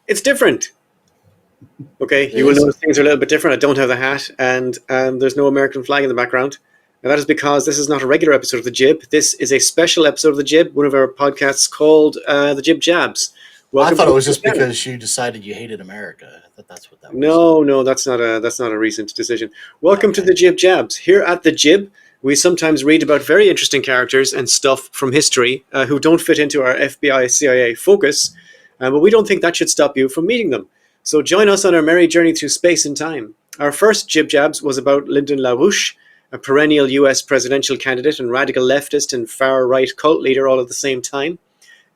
It's different. Okay, It you will is? notice things are a little bit different. I don't have the hat, and there's no American flag in the background. And that is because this is not a regular episode of the JIB. This is a special episode of the JIB, one of our podcasts called the JIB Jabs. I Welcome thought to it was the just channel. because you decided you hated America. I thought that's what that was. No, that's not a recent decision. Welcome to Okay. the JIB Jabs. Here at the JIB, we sometimes read about very interesting characters and stuff from history who don't fit into our FBI CIA focus, but we don't think that should stop you from meeting them. So join us on our merry journey through space and time. Our first JIB Jabs was about Lyndon LaRouche, a perennial US presidential candidate and radical leftist and far right cult leader all at the same time.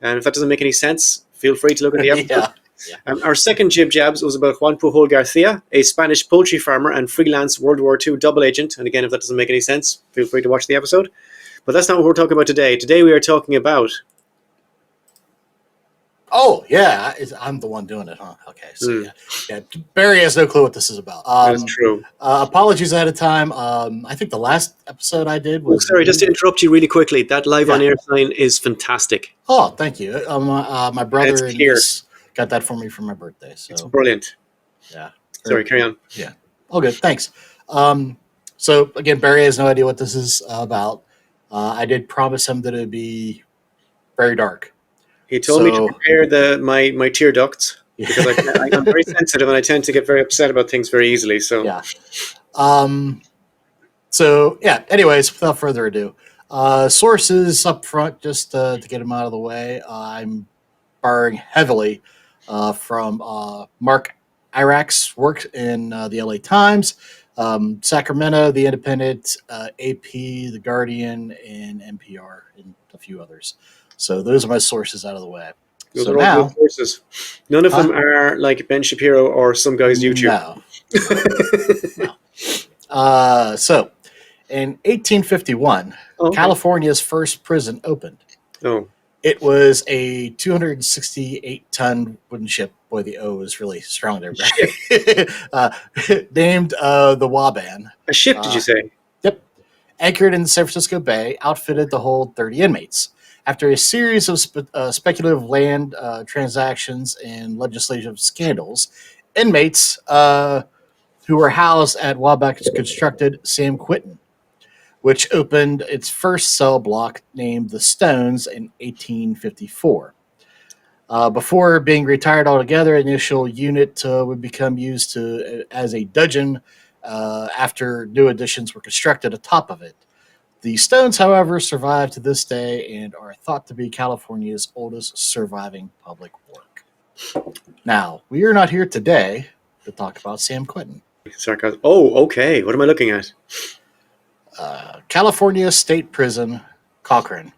And if that doesn't make any sense, feel free to look at the episode. Yeah. Our second Jib Jabs was about Juan Pujol Garcia, a Spanish poultry farmer and freelance World War II double agent. And again, if that doesn't make any sense, feel free to watch the episode. But that's not what we're talking about today. Today we are talking about... Oh, yeah. I'm the one doing it, huh? Okay. So, yeah. Barry has no clue what this is about. That's true. Apologies ahead of time. I think the last episode I did was... Sorry, just to interrupt you really quickly. That live on air sign is fantastic. Oh, thank you. My brother and clear. niece got that for me for my birthday. So It's brilliant. yeah. Sorry, carry on. Yeah. All good. Thanks. So again, Barry has no idea what this is about. I did promise him that it'd be very dark. He told me to prepare my tear ducts because I'm very sensitive and I tend to get very upset about things very easily. So yeah. Anyways, without further ado, sources up front, just to get them out of the way. I'm borrowing heavily from Mark Iraq's work in the LA Times, Sacramento, The Independent, AP, The Guardian, and NPR, and a few others. So those are my sources out of the way. Those are all good sources. None of them are like Ben Shapiro or some guy's YouTube. No. So in 1851, California's first prison opened. Oh. It was a 268-ton wooden ship. Boy, the O is really strong there. Named the Waban. A ship, did you say? Yep. Anchored in the San Francisco Bay, outfitted to hold 30 inmates. After a series of speculative land transactions and legislative scandals, inmates who were housed at Wabash constructed San Quentin, which opened its first cell block named the Stones in 1854. Before being retired altogether, initial unit would become used as a dungeon after new additions were constructed atop of it. The Stones, however, survive to this day and are thought to be California's oldest surviving public work. Now, we are not here today to talk about San Quentin. Sarcasm. Oh, okay. What am I looking at? California State Prison, Corcoran.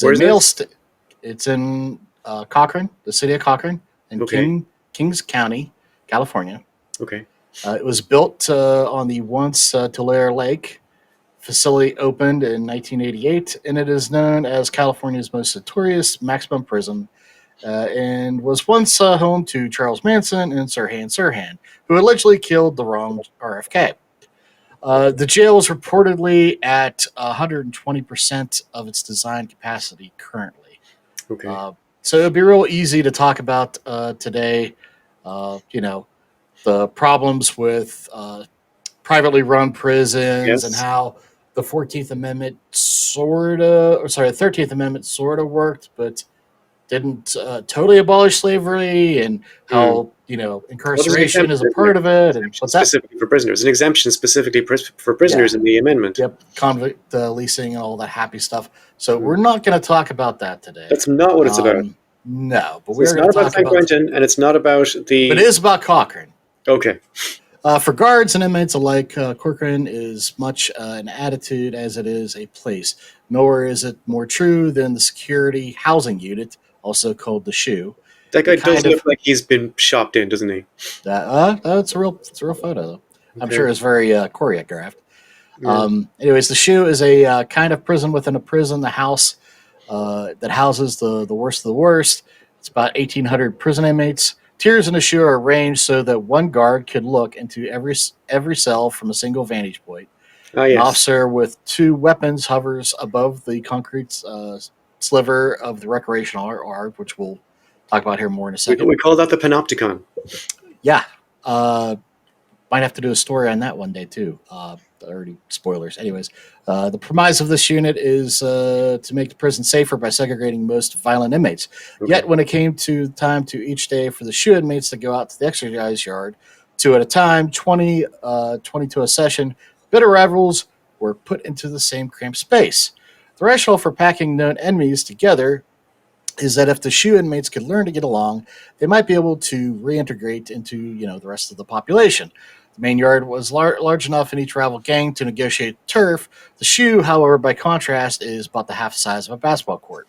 Where is this? It's in Corcoran, the city of Corcoran, in Kings County, California. Okay. It was built on the once Tulare Lake. Facility opened in 1988, and it is known as California's most notorious maximum prison, and was once home to Charles Manson and Sirhan Sirhan, who allegedly killed the wrong RFK. The jail is reportedly at 120% of its design capacity currently. Okay. So it'd be real easy to talk about today, the problems with privately run prisons and how the 14th Amendment the 13th Amendment sort of worked, but didn't totally abolish slavery, and how, incarceration is a part of it. And what's that? Specifically for prisoners. An exemption specifically for prisoners in the amendment. Yep. Convict leasing and all that happy stuff. So we're not going to talk about that today. That's not what it's about. No, but it's not about San Quentin, and it's not about the... But it is about Corcoran. Okay. For guards and inmates alike, Corcoran is much an attitude as it is a place. Nowhere is it more true than the security housing unit, also called the SHU. That guy does look like he's been shopped in, doesn't he? It's a real photo, though. Okay. I'm sure it's very choreographed. Yeah. Anyways, the SHU is a kind of prison within a prison. The house that houses the worst of the worst. It's about 1,800 prison inmates. Tiers in the SHU are arranged so that one guard could look into every cell from a single vantage point. An officer with 2 weapons hovers above the concrete sliver of the recreational art, which we'll talk about here more in a We, second. we call that the panopticon. Yeah. Might have to do a story on that one day too. Already spoilers. Anyways, the premise of this unit is to make the prison safer by segregating most violent inmates. Okay. Yet, when it came to time to each day for the SHU inmates to go out to the exercise yard, 2 at a time, 20 to a session, bitter rivals were put into the same cramped space. The rationale for packing known enemies together is that if the SHU inmates could learn to get along, they might be able to reintegrate into the rest of the population. The main yard was large enough in each rival gang to negotiate turf. The SHU, however, by contrast, is about the half size of a basketball court.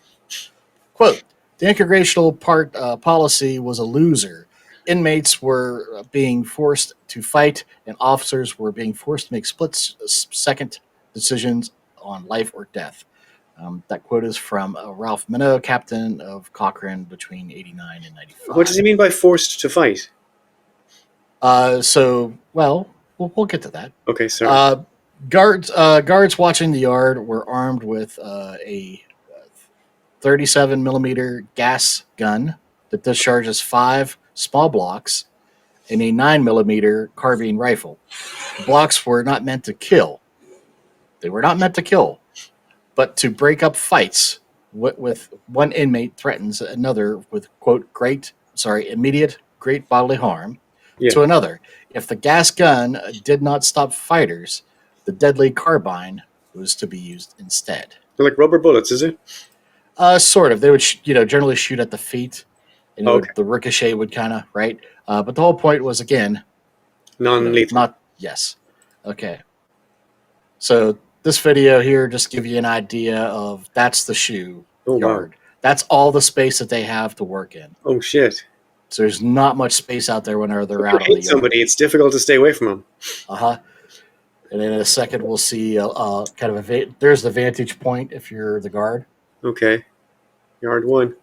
Quote, the integrational policy was a loser. Inmates were being forced to fight, and officers were being forced to make split-second decisions on life or death. That quote is from Ralph Minnow, captain of Corcoran between 89 and 95. What does he mean by forced to fight? We'll get to that. Okay, sorry. Guards watching the yard were armed with a 37 millimeter gas gun that discharges 5 small blocks and a 9 millimeter carbine rifle. The blocks were not meant to kill. They were not meant to kill, but to break up fights with one inmate threatens another with, quote, immediate great bodily harm to another. If the gas gun did not stop fighters, the deadly carbine was to be used instead. They're like rubber bullets, is it? Sort of. They would, generally shoot at the feet, and the ricochet would kind of, right? But the whole point was, again, non-lethal. Yes. Okay. So this video here just give you an idea of that's the SHU yard. Wow. That's all the space that they have to work in. Oh shit! So there's not much space out there when they're out on the yard. Somebody, it's difficult to stay away from them. And then in a second, we'll see kind of there's the vantage point if you're the guard. Okay, yard 1.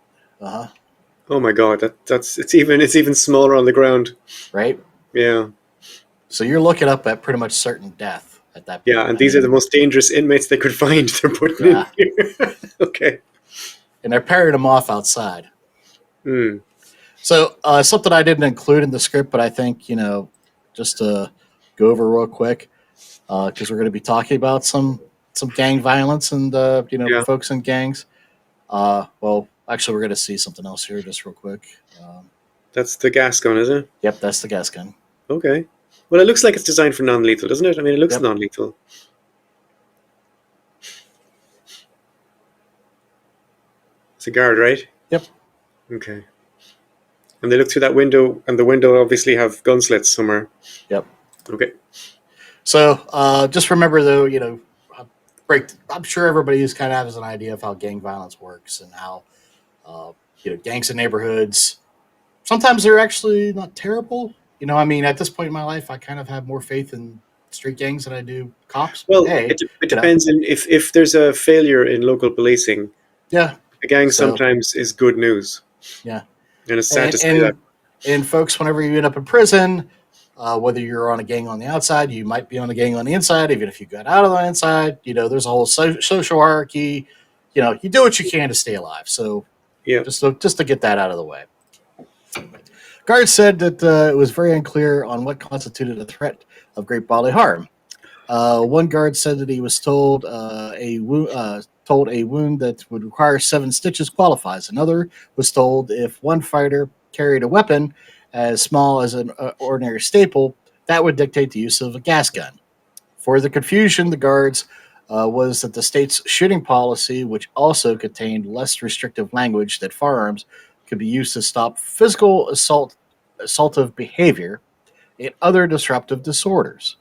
Oh my god, it's even smaller on the ground. Right. Yeah. So you're looking up at pretty much certain death at that point. Yeah, and these are the most dangerous inmates they could find. They're putting in here. Okay. And they're pairing them off outside. So something I didn't include in the script, but I think, just to go over real quick, because we're going to be talking about some gang violence and, folks in gangs. Actually, we're going to see something else here just real quick. That's the gas gun, is it? Yep, that's the gas gun. Okay. Well, it looks like it's designed for non-lethal, doesn't it? I mean, it looks non-lethal. It's a guard, right? Yep. Okay. And they look through that window, and the window obviously have gun slits somewhere. Yep. Okay. So just remember, though, I'm sure everybody kind of has an idea of how gang violence works and how, gangs in neighborhoods, sometimes they're actually not terrible. At this point in my life, I kind of have more faith in street gangs than I do cops. Well, it depends on if there's a failure in local policing. Yeah. A gang sometimes is good news. Yeah. And it's sad to say that. And folks, whenever you end up in prison, whether you're on a gang on the outside, you might be on a gang on the inside. Even if you got out of the inside, there's a whole social hierarchy. You do what you can to stay alive. So just to get that out of the way. Guards said that it was very unclear on what constituted a threat of great bodily harm. One guard said that he was told a wound that would require 7 stitches qualifies. Another was told if one fighter carried a weapon as small as an ordinary staple, that would dictate the use of a gas gun. For the confusion, the guards was that the state's shooting policy, which also contained less restrictive language that firearms could be used to stop physical assaultive behavior and other disruptive disorders.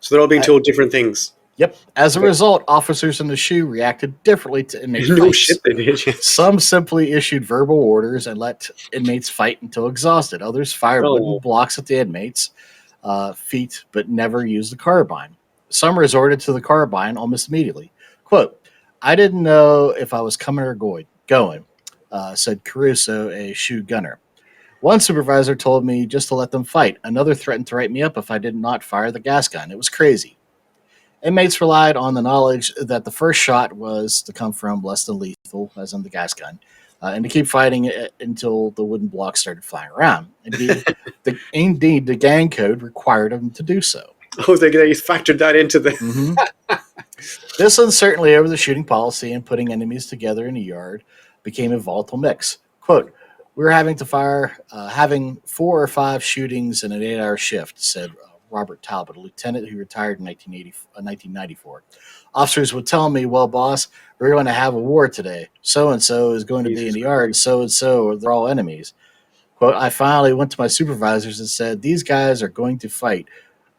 So they're all being told different things. Yep. As a result, officers in the SHU reacted differently to inmate fights. No shit, they did. Some simply issued verbal orders and let inmates fight until exhausted. Others fired wooden blocks at the inmates' feet, but never used the carbine. Some resorted to the carbine almost immediately. Quote, I didn't know if I was coming or going, said Caruso, a SHU gunner. One supervisor told me just to let them fight. Another threatened to write me up if I did not fire the gas gun. It was crazy. Inmates relied on the knowledge that the first shot was to come from less than lethal, as in the gas gun. and to keep fighting until the wooden blocks started flying around. Indeed, the gang code required them to do so. Oh, they factored that into the. Mm-hmm. This uncertainty over the shooting policy and putting enemies together in a yard became a volatile mix. Quote, "We were having 4 or 5 shootings in an 8-hour shift," said Robert Talbot, a lieutenant who retired in 1994. "Officers would tell me, well, boss, we're going to have a war today. So-and-so is going to be in the yard, so-and-so, they're all enemies." Quote, "I finally went to my supervisors and said, these guys are going to fight.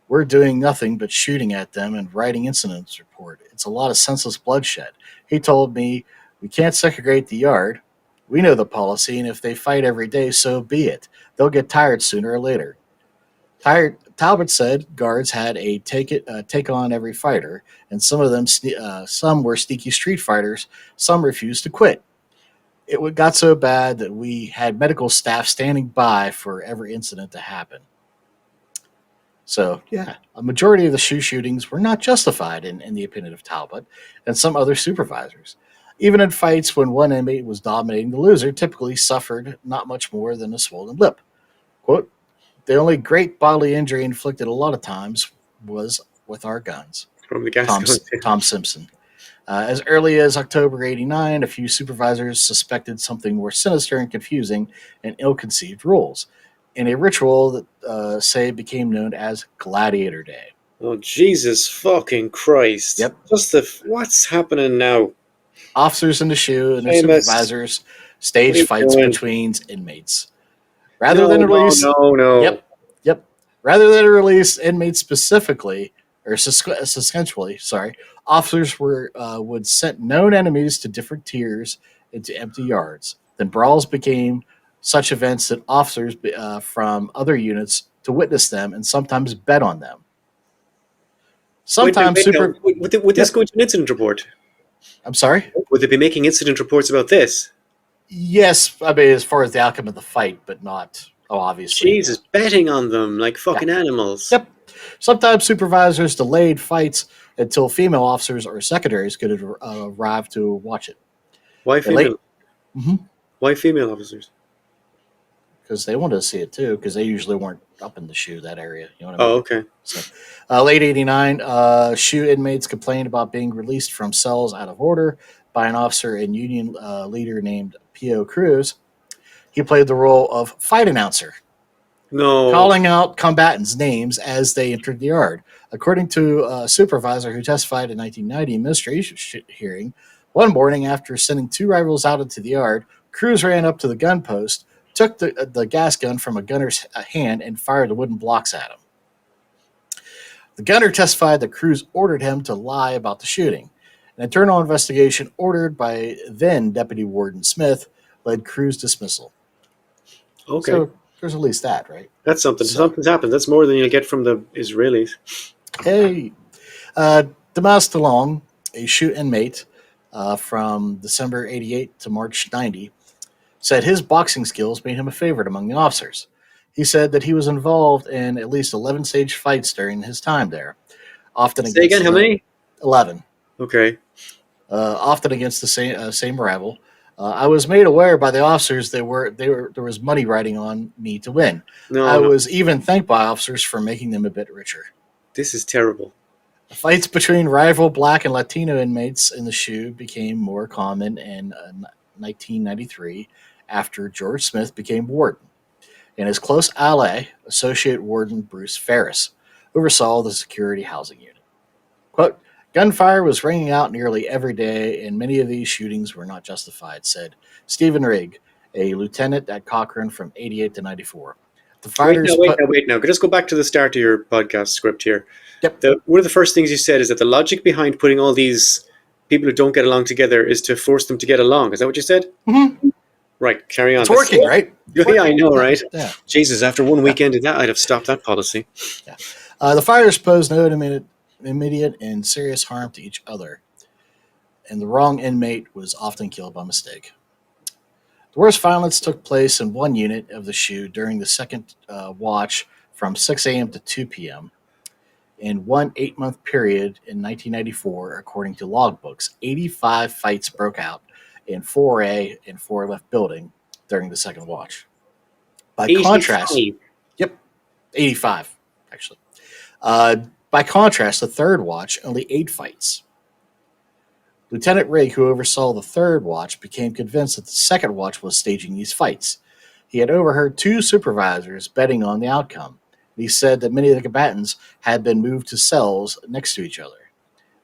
We're doing nothing but shooting at them and writing incidents report. It's a lot of senseless bloodshed." He told me, "We can't segregate the yard. We know the policy, and if they fight every day, so be it. They'll get tired sooner or later." Talbot said guards had a take on every fighter, and some of them, some were sneaky street fighters. Some refused to quit. It got so bad that we had medical staff standing by for every incident to happen. So, yeah, a majority of the shootings were not justified, in the opinion of Talbot and some other supervisors. Even in fights when one inmate was dominating, the loser typically suffered not much more than a swollen lip. Quote, "The only great bodily injury inflicted a lot of times was with our guns." From the gas guns. Tom Simpson. As early as October '89, a few supervisors suspected something more sinister and confusing and ill-conceived rules in a ritual that, say, became known as Gladiator Day. Oh, Jesus fucking Christ. Yep. What's happening now? Officers in the shoe and their Famous. supervisors staged What are you fights doing? between inmates. Rather than release, No. Yep. Rather than release inmates specifically or sequentially, officers would send known enemies to different tiers into empty yards. Then brawls became such events that officers from other units to witness them and sometimes bet on them. Sometimes Wait, now. Would this go into an incident report? I'm sorry? Would they be making incident reports about this? Yes, I mean, as far as the outcome of the fight, but not, obviously. Jesus, betting on them like fucking animals. Yep. Sometimes supervisors delayed fights until female officers or secondaries could arrive to watch it. Why female? Mm-hmm. Why female officers? Because they wanted to see it too, because they usually weren't up in the shoe, that area. You know what I mean? Oh, okay. So, late '89, shoe inmates complained about being released from cells out of order by an officer and union leader named P.O. Cruz. He played the role of fight announcer, calling out combatants' names as they entered the yard. According to a supervisor who testified in 1990 administration hearing, one morning after sending 2 rivals out into the yard, Cruz ran up to the gun post, took the gas gun from a gunner's hand, and fired the wooden blocks at him. The gunner testified that Cruz ordered him to lie about the shooting. An internal investigation ordered by then Deputy Warden Smith led Cruz dismissal. Okay. So there's at least that, right? That's something. Something's happened. That's more than you'll get from the Israelis. Hey. Damas DeLong, a shoot inmate from December '88 to March '90, said his boxing skills made him a favorite among the officers. He said that he was involved in at least 11 stage fights during his time there. Often Say again, how many? 11. Okay. Often against the same rival. I was made aware by the officers there was money riding on me to win. I was even thanked by officers for making them a bit richer. This is terrible. Fights between rival black and Latino inmates in the shoe became more common in 1993 after George Smith became warden, and his close ally, Associate Warden Bruce Ferris, oversaw the security housing unit. Quote, "Gunfire was ringing out nearly every day, and many of these shootings were not justified," said Stephen Rigg, a lieutenant at Corcoran from '88 to '94. The fighters wait now. Just go back to the start of your podcast script here. Yep. One of the first things you said is that the logic behind putting all these people who don't get along together is to force them to get along. Is that what you said? Mm-hmm. Right, carry on. It's working, right? Yeah, I know, right? Yeah. Jesus, after one weekend of that, I'd have stopped that policy. Yeah. The fighters posed no immediate and serious harm to each other, and the wrong inmate was often killed by mistake. The worst violence took place in one unit of the shoe during the second watch from 6 a.m. to 2 p.m. In one 8-month period in 1994, according to logbooks, 85 fights broke out in 4A and 4 left building during the second watch. By contrast, 85. yep, 85, actually. Uh, by contrast, the third watch, only 8 fights. Lieutenant Rigg, who oversaw the third watch, became convinced that the second watch was staging these fights. He had overheard 2 supervisors betting on the outcome. He said that many of the combatants had been moved to cells next to each other.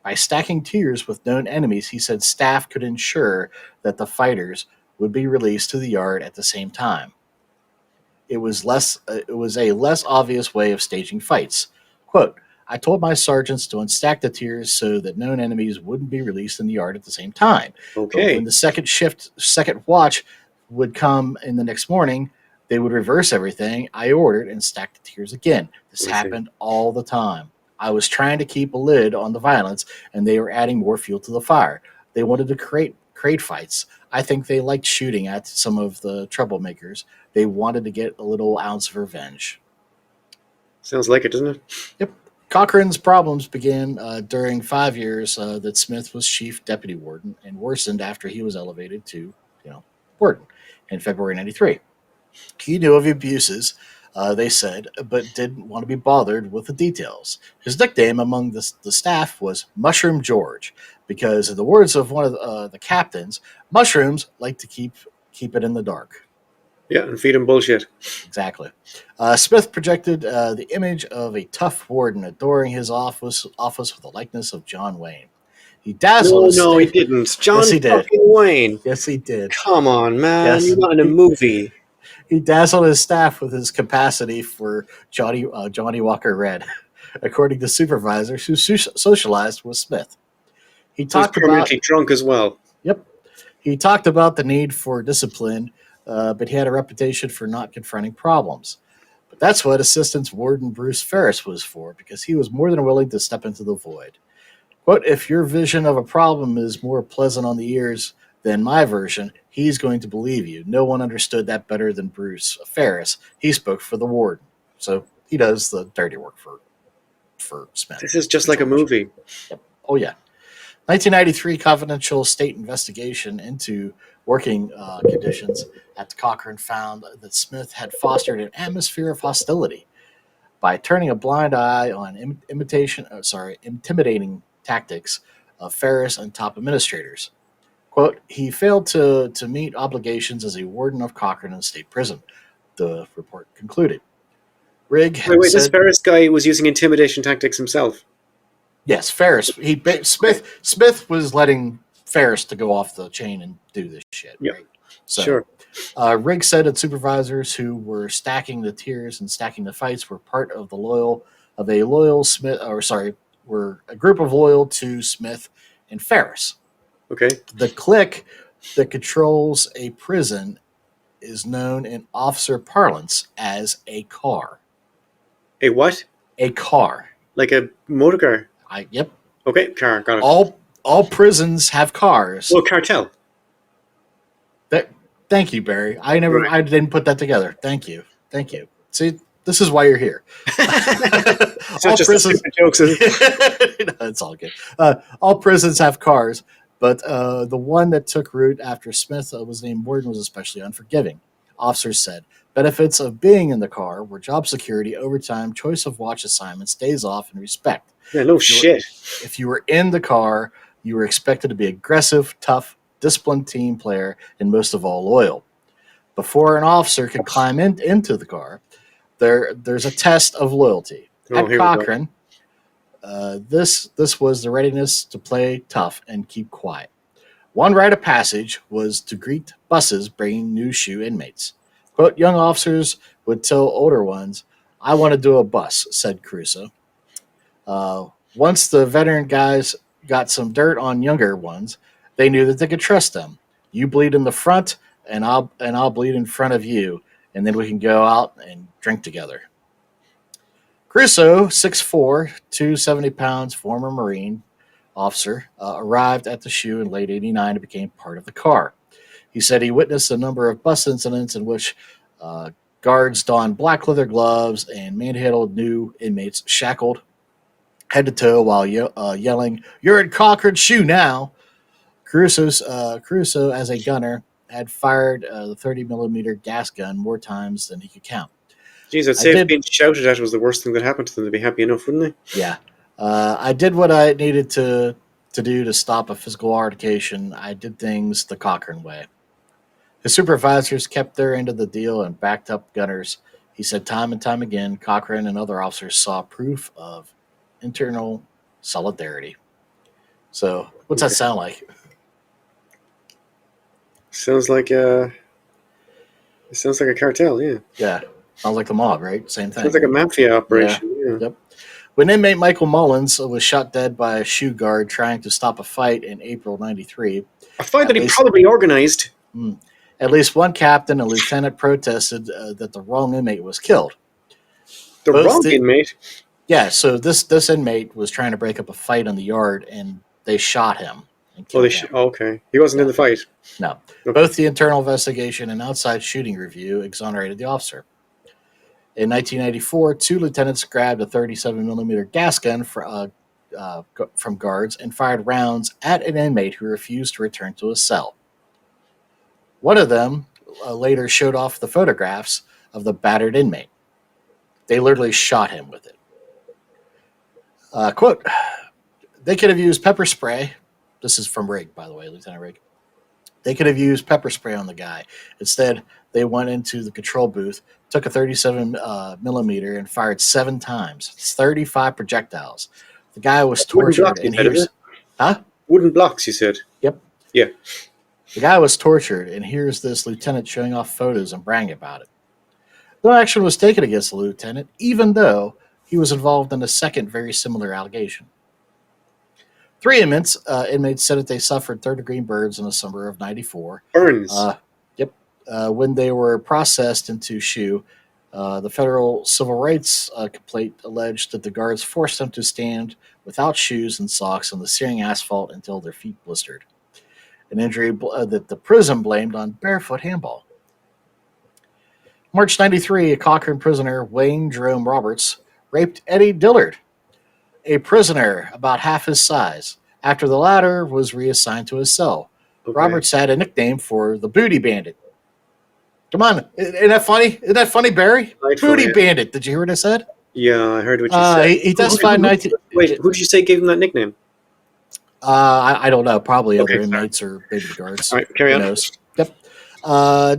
By stacking tiers with known enemies, he said staff could ensure that the fighters would be released to the yard at the same time. It was a less obvious way of staging fights. Quote, I told my sergeants to unstack the tiers so that known enemies wouldn't be released in the yard at the same time. But when Okay. the second watch would come in the next morning, they would reverse everything I ordered and stack the tiers again. This I see. happened all the time. I was trying to keep a lid on the violence, and they were adding more fuel to the fire. They wanted to create fights. I think they liked shooting at some of the troublemakers. They wanted to get a little ounce of revenge. Sounds like it, doesn't it? Yep. Cochrane's problems began during 5 years that Smith was chief deputy warden and worsened after he was elevated to, warden in February '93. He knew of abuses, they said, but didn't want to be bothered with the details. His nickname among the staff was Mushroom George, because in the words of one of the captains, mushrooms like to keep it in the dark. Yeah, and feed him bullshit. Exactly. Smith projected the image of a tough warden adoring his office with the likeness of John Wayne. He dazzled No, his no, he staff. didn't. John Yes, he did. fucking Wayne. Yes, he did. Come on, man. Yes. You're not in a movie. He dazzled his staff with his capacity for Johnny Walker Red, according to supervisors who socialized with Smith. He He's talked about permanently drunk as well. Yep. He talked about the need for discipline, but he had a reputation for not confronting problems. But that's what Assistant Warden Bruce Ferris was for, because he was more than willing to step into the void. Quote, if your vision of a problem is more pleasant on the ears than my version, he's going to believe you. No one understood that better than Bruce Ferris. He spoke for the warden. So he does the dirty work for Smith. This is just like a movie. Yep. Oh, yeah. 1993 confidential state investigation into working conditions at the Corcoran found that Smith had fostered an atmosphere of hostility by turning a blind eye on intimidating tactics of Ferris and top administrators. Quote, he failed to meet obligations as a warden of Corcoran State Prison, the report concluded. Rigg had Wait, this said, Ferris guy was using intimidation tactics himself. yes, Ferris. Smith was letting Ferris to go off the chain and do this shit. Yep. Right? So, Sure. Rigg said that supervisors who were stacking the tiers and stacking the fights were part of were a group of loyal to Smith and Ferris. Okay. The clique that controls a prison is known in officer parlance as a car. A what? A car. Like a motor car? Yep. Okay, car. Got it. All prisons have cars. Well, cartel. Thank you, Barry. I Right. didn't put that together. Thank you. See, this is why you're here. It's not just stupid jokes. Is it? No, it's all good. All prisons have cars, but the one that took root after Smith was named warden was especially unforgiving. Officers said benefits of being in the car were job security, overtime, choice of watch assignments, days off, and respect. Yeah, no shit. If you were in the car, you were expected to be aggressive, tough, disciplined team player, and most of all, loyal. Before an officer could climb into the car, there's a test of loyalty. Oh, At here we go. Corcoran, this was the readiness to play tough and keep quiet. One rite of passage was to greet buses bringing new shoe inmates. Quote, young officers would tell older ones, I want to do a bus, said Crusoe. Once the veteran guys got some dirt on younger ones, they knew that they could trust them. You bleed in the front, and I'll bleed in front of you, and then we can go out and drink together. Crusoe, 6'4", 270 pounds, former Marine officer, arrived at the shoe in late '89 and became part of the car. He said he witnessed a number of bus incidents in which guards donned black leather gloves and manhandled new inmates shackled head to toe while yelling, "You're in Corcoran shoe now." Caruso, as a gunner, had fired the 30 millimeter gas gun more times than he could count. Jeez, I'd I say if did, being shouted at was the worst thing that happened to them, they'd be happy enough, wouldn't yeah. I did what I needed to do to stop a physical altercation. I did things the Corcoran way. His supervisors kept their end of the deal and backed up gunners. He said time and time again, Cochrane and other officers saw proof of internal solidarity. So, what's they? that Okay. sound like? Sounds like a it sounds like a cartel. Yeah, Yeah, sounds like the mob, right? Same sounds thing. like a mafia Yeah. operation. Yeah. Yep. When inmate Michael Mullins was shot dead by a shoe guard trying to stop a fight in April '93, A fight at that he least probably organized. mm, at least one captain and lieutenant protested that the wrong inmate was killed. The Both wrong the inmate. Yeah, so this inmate was trying to break up a fight in the yard, and they shot him and Oh, killed him. oh, okay. He wasn't in Yeah, the fight. no. Okay. Both the internal investigation and outside shooting review exonerated the officer. In 1994, two lieutenants grabbed a 37 millimeter gas gun from guards and fired rounds at an inmate who refused to return to his cell. One of them later showed off the photographs of the battered inmate. They literally shot him with it. Quote, they could have used pepper spray. This is from Rigg, by the way, Lieutenant Rigg. They could have used pepper spray on the guy. Instead, they went into the control booth, took a 37 millimeter, and fired 7 times. It's 35 projectiles. The guy was Wooden tortured, blocks, you and said, is here's, it? huh? Wooden blocks, you said. Yep. Yeah. The guy was tortured, and here's this lieutenant showing off photos and bragging about it. No action was taken against the lieutenant, even though he was involved in a second very similar allegation. 3 inmates said that they suffered third-degree burns in the summer of '94. Burns. Yep. When they were processed into SHU, the federal civil rights complaint alleged that the guards forced them to stand without shoes and socks on the searing asphalt until their feet blistered. An injury that the prison blamed on barefoot handball. March '93, a Cochrane prisoner, Wayne Jerome Roberts, raped Eddie Dillard, a prisoner about half his size, after the latter was reassigned to his cell. Okay. Roberts had a nickname for the Booty Bandit. Come on, isn't that funny? Isn't that funny, Barry? Delightful, Booty yeah. Bandit. Did you hear what I said? Yeah, I heard what you said. He testified in 19. Wait, who did you say gave him that nickname? I don't know. Probably Okay, other sorry. inmates or maybe the guards. All right, carry Who on. knows? Yep.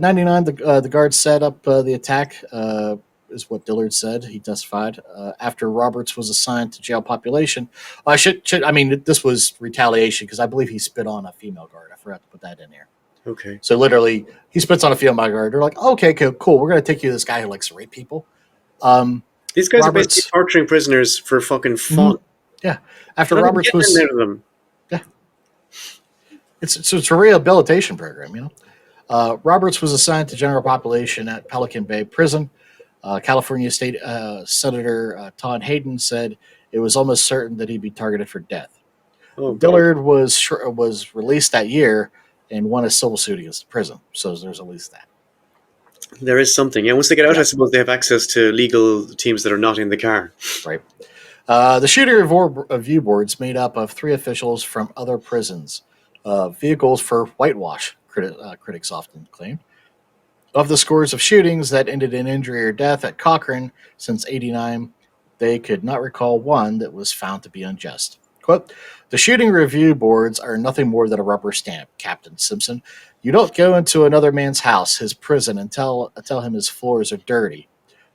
99. The guards set up the attack. Is what Dillard said. He testified after Roberts was assigned to jail population. I mean, this was retaliation because I believe he spit on a female guard. I forgot to put that in here. Okay. So literally, he spits on a female guard. They're like, okay, cool. We're gonna take you to this guy who likes to rape people. These guys are Roberts- basically torturing prisoners for fucking fun. Yeah. After Not even Roberts getting was, anything out of them. it's a rehabilitation program, you know. Roberts was assigned to general population at Pelican Bay Prison. California State Senator Todd Hayden said it was almost certain that he'd be targeted for death. Oh, God. Dillard was released that year and won a civil suit against the prison. So there's at least that. There is something. Yeah, once they get out, Yeah. I suppose they have access to legal teams that are not in the car. Right. The shooting review boards made up of 3 officials from other prisons. Vehicles for whitewash, critics often claim. Of the scores of shootings that ended in injury or death at Cochrane since '89, they could not recall one that was found to be unjust. Quote, the shooting review boards are nothing more than a rubber stamp, Captain Simpson. You don't go into another man's house, his prison, and tell him his floors are dirty.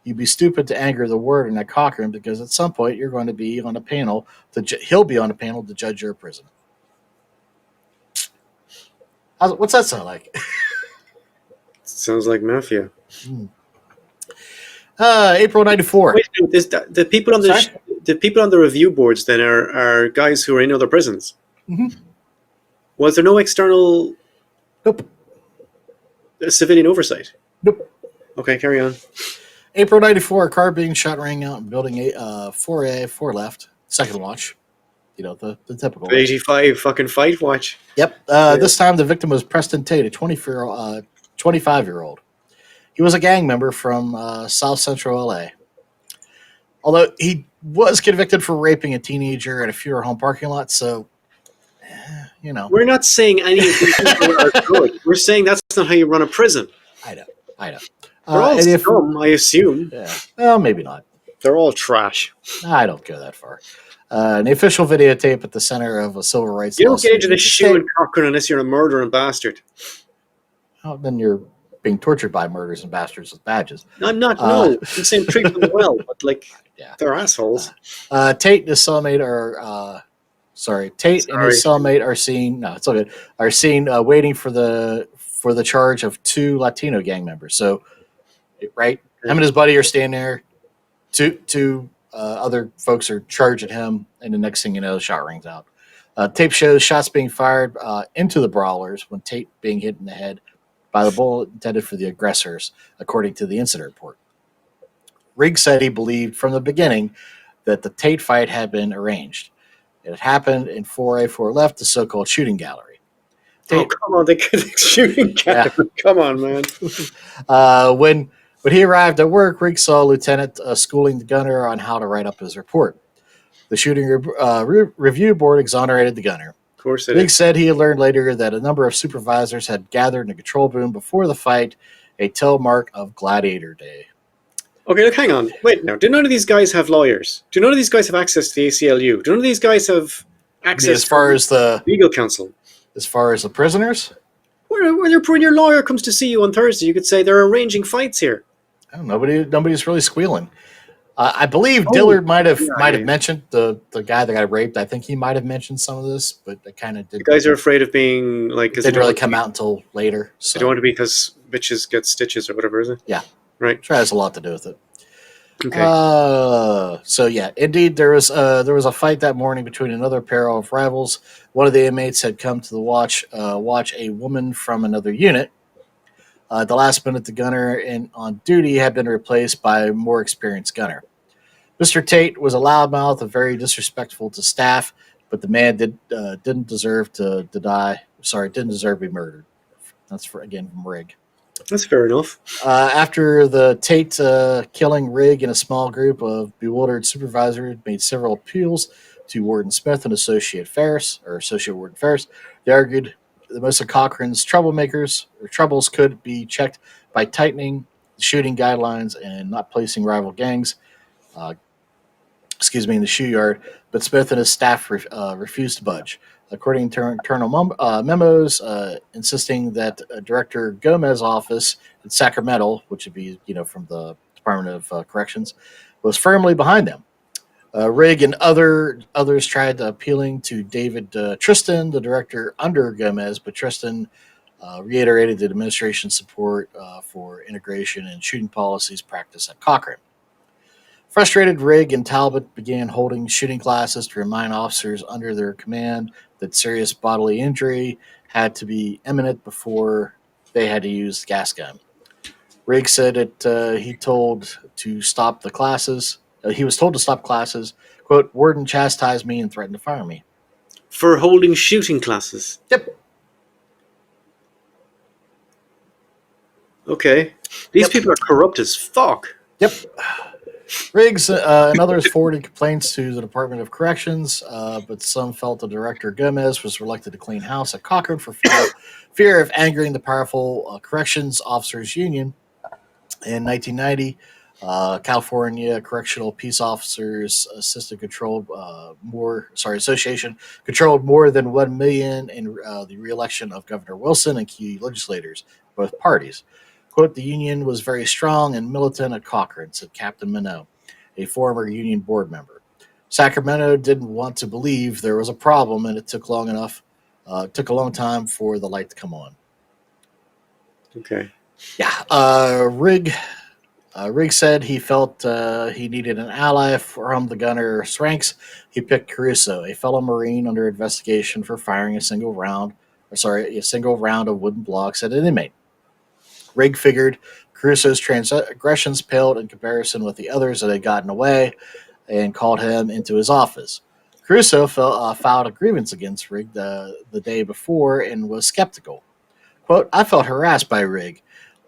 You'd be stupid to anger the warden at Cochrane because at some point you're going to be on a panel. He'll be on a panel to judge your prison. What's that sound like? Sounds like mafia. April '94. Wait, the people on Sorry? the people on the review boards then are guys who are in other prisons. Mhm. Was there no external Nope. civilian oversight? Nope. Okay, carry on. April '94, a car being shot rang out in building 4A, 4 left, second watch. You know, the typical. 85 fucking fight watch. Yep. This time the victim was Preston Tate, a 25-year-old. He was a gang member from South Central LA. Although he was convicted for raping a teenager at a funeral home parking lot, so, We're not saying any of these people are good. We're saying that's not how you run a prison. I know. They're all And if scum, I assume. yeah, well, maybe not. They're all trash. I don't go that far. The official videotape at the center of a civil rights You don't get lawsuit into the against shoe Tate. and Corcoran unless you're a murdering bastard. Oh, then you're being tortured by murderers and bastards with badges. I'm not. Uh, No, I'm saying treat them well, but like Yeah. they're assholes. Tate and his cellmate are. Tate and his cellmate are seen. No, it's all good. Are seen waiting for the charge of 2 Latino gang members. So, right, him and his buddy are standing there. Two other folks are charging him, and the next thing you know, the shot rings out. Tape shows shots being fired into the brawlers when Tate being hit in the head by the bullet intended for the aggressors, according to the incident report. Riggs said he believed from the beginning that the Tate fight had been arranged. It had happened in 4A4 left, the so-called shooting gallery. Tate, oh, come on, they could shooting gallery. Yeah. Come on, man. When he arrived at work, Riggs saw a lieutenant schooling the gunner on how to write up his report. The shooting review board exonerated the gunner. Of course Riggs said he had learned later that a number of supervisors had gathered in the control room before the fight, a telemark of Gladiator Day. Okay, look, hang on. Wait now. Do none of these guys have lawyers? Do none of these guys have access to the ACLU? Do none of these guys have access as far as the legal counsel? As far as the prisoners? When your lawyer comes to see you on Thursday, you could say they're arranging fights here. I don't know, nobody's really squealing. I believe Dillard might have mentioned the guy that got raped. I think he might have mentioned some of this, but I kind of did. The guys are afraid of being like. It didn't really come out until later. So. They don't want to be because bitches get stitches or whatever, is it? Yeah. Right. Sure has a lot to do with it. Okay. So yeah, indeed, there was a fight that morning between another pair of rivals. One of the inmates had come to the watch a woman from another unit. At the last minute, the gunner on duty had been replaced by a more experienced gunner. Mr. Tate was a loudmouth and very disrespectful to staff, but the man didn't deserve to die. Sorry, didn't deserve to be murdered. That's from Rigg. That's fair enough. After the Tate killing, Rigg and a small group of bewildered supervisors made several appeals to Warden Smith and Associate Warden Ferris. They argued that most of Cochran's troubles could be checked by tightening the shooting guidelines and not placing rival gangs in the shoe yard, but Smith and his staff refused to budge. According to internal memos, insisting that Director Gomez's office in Sacramento, which would be from the Department of Corrections, was firmly behind them. Rigg and others tried appealing to David Tristan, the director under Gomez, but Tristan reiterated the administration's support for integration and shooting policies practiced at Corcoran. Frustrated, Rigg and Talbot began holding shooting classes to remind officers under their command that serious bodily injury had to be imminent before they had to use the gas gun. Rigg said that he was told to stop classes. Quote, "Warden chastised me and threatened to fire me." For holding shooting classes? Yep. Okay. These people are corrupt as fuck. Yep. Riggs and others forwarded complaints to the Department of Corrections, but some felt the director Gomez was reluctant to clean house at Corcoran for fear of angering the powerful Corrections Officers Union. In 1990, California Correctional Peace Officers Association controlled more than $1 million in the re-election of Governor Wilson and key legislators, both parties. Quote, "The union was very strong and militant at Corcoran," said Captain Minot, a former union board member. Sacramento didn't want to believe there was a problem, and it took a long time for the light to come on. Okay. Yeah. Rigg said he felt he needed an ally from the gunner's ranks. He picked Caruso, a fellow Marine under investigation for firing a single round of wooden blocks at an inmate. Rigg figured Caruso's transgressions paled in comparison with the others that had gotten away and called him into his office. Caruso filed a grievance against Rigg the day before and was skeptical. Quote, "I felt harassed by Rigg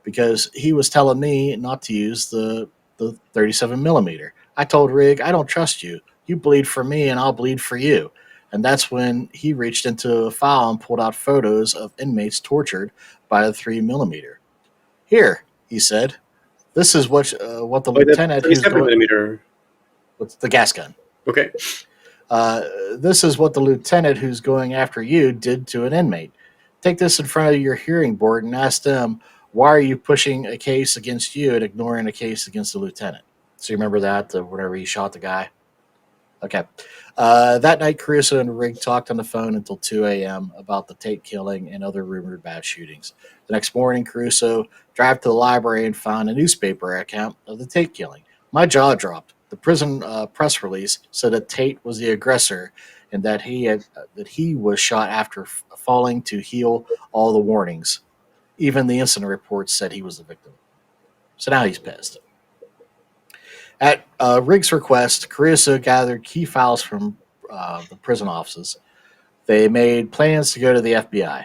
because he was telling me not to use the 37 millimeter. I told Rigg, I don't trust you. You bleed for me and I'll bleed for you. And that's when he reached into a file and pulled out photos of inmates tortured by the 3 millimeter. Here, he said, this is what the Oh, the lieutenant who's 37 going millimeter. with the gas gun. Okay. This is what the lieutenant who's going after you did to an inmate. Take this in front of your hearing board and ask them, why are you pushing a case against you and ignoring a case against the lieutenant? So you remember that, whenever he shot the guy? Okay. That night, Caruso and Rigg talked on the phone until 2 a.m. about the Tate killing and other rumored bad shootings. The next morning, Caruso drove to the library and found a newspaper account of the Tate killing. My jaw dropped. The prison press release said that Tate was the aggressor and that he was shot after falling to heal all the warnings. Even the incident reports said he was the victim. So now he's pissed. At Rigg's request, Caruso gathered key files from the prison offices. They made plans to go to the FBI.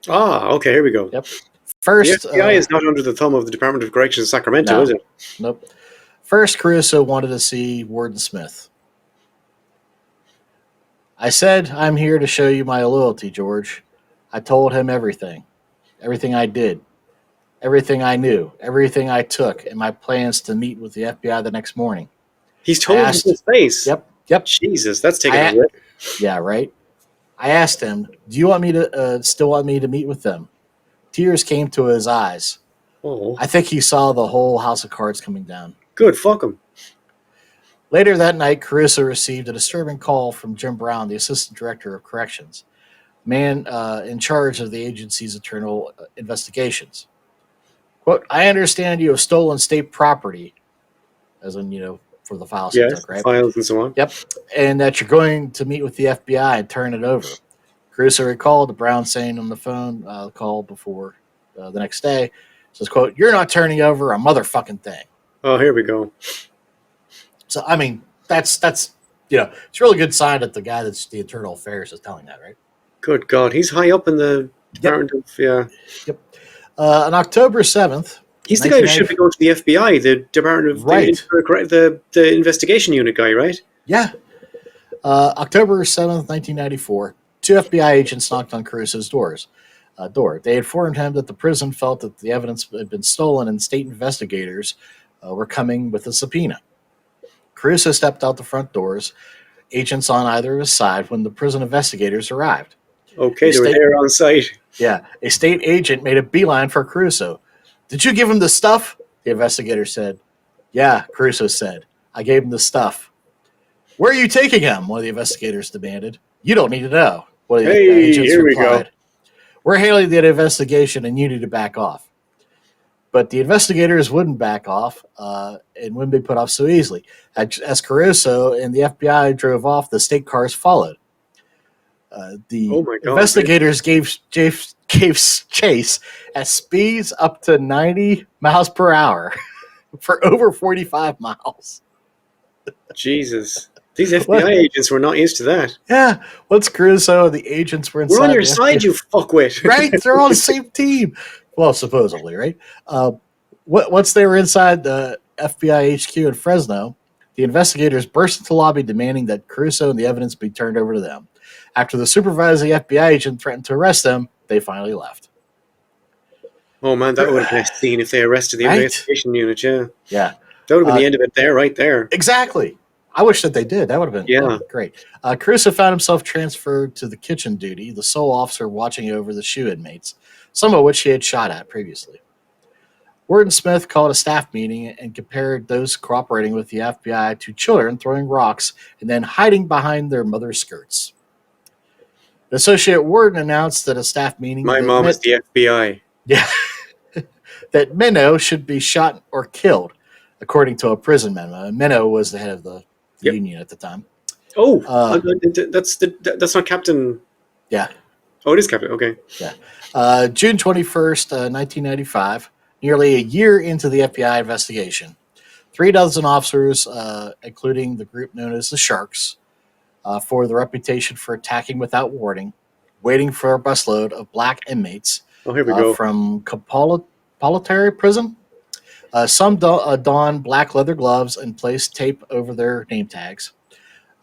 Ah, okay, here we go. Yep. First, the FBI is not under the thumb of the Department of Corrections in Sacramento, no. is it? Nope. First, Caruso wanted to see Warden Smith. I said, I'm here to show you my loyalty, George. I told him everything. Everything I did. Everything I knew. Everything I took. And my plans to meet with the FBI the next morning. He's told him his face. Yep. Jesus, that's taking a rip. Yeah, right. I asked him, do you want me to still want me to meet with them? Tears came to his eyes. Oh. I think he saw the whole house of cards coming down. Good, fuck him. Later that night, Caruso received a disturbing call from Jim Brown, the Assistant Director of Corrections, man in charge of the agency's internal investigations. Quote, I understand you have stolen state property, as in, for the files he took, right? Files and so on. Yep. And that you're going to meet with the FBI and turn it over. Caruso recalled Brown saying on the phone call before the next day, says, quote, you're not turning over a motherfucking thing. Oh, here we go. So, I mean, that's it's a really good sign that the guy that's the internal affairs is telling that, right? Good God. He's high up in the Department of, Yep. On October 7th. He's the guy who should be going to the FBI, the Department of the investigation unit guy, right? Yeah. October 7th, 1994, 2 FBI agents knocked on Caruso's door. They informed him that the prison felt that the evidence had been stolen and state investigators were coming with a subpoena. Caruso stepped out the front doors, agents on either of his side, when the prison investigators arrived. Okay, they were there on site. Yeah, a state agent made a beeline for Caruso. Did you give him the stuff? The investigator said. Yeah, Caruso said. I gave him the stuff. Where are you taking him? One of the investigators demanded. You don't need to know. One of the agents replied. We're handling the investigation and you need to back off. But the investigators wouldn't back off and wouldn't be put off so easily. As Caruso and the FBI drove off, the state cars followed. Investigators gave chase at speeds up to 90 miles per hour for over 45 miles. Jesus. These FBI agents were not used to that. Yeah. Once Caruso and the agents were inside. We're on your side, you fuckwit. Right? They're on the same team. Well, supposedly, right? Once they were inside the FBI HQ in Fresno, the investigators burst into the lobby demanding that Caruso and the evidence be turned over to them. After the supervising FBI agent threatened to arrest them, they finally left. Oh, man, that would have been a scene if they arrested the investigation unit, yeah. Yeah. That would have been the end of it right there. Exactly. I wish that they did. That would have been great. Caruso found himself transferred to the kitchen duty, the sole officer watching over the shoe inmates, some of which he had shot at previously. Warden Smith called a staff meeting and compared those cooperating with the FBI to children throwing rocks and then hiding behind their mother's skirts. The associate warden announced at a staff meeting My mom is the FBI. Yeah. That Minnow should be shot or killed, according to a prison memo. Minnow was the head of the union at the time. Oh, that's not Captain. Yeah. Oh, it is Captain. Okay. Yeah. June 21st, 1995, nearly a year into the FBI investigation, 3 dozen officers, including the group known as the Sharks, for the reputation for attacking without warning, waiting for a busload of black inmates from Capolitary Prison. Some don black leather gloves and place tape over their name tags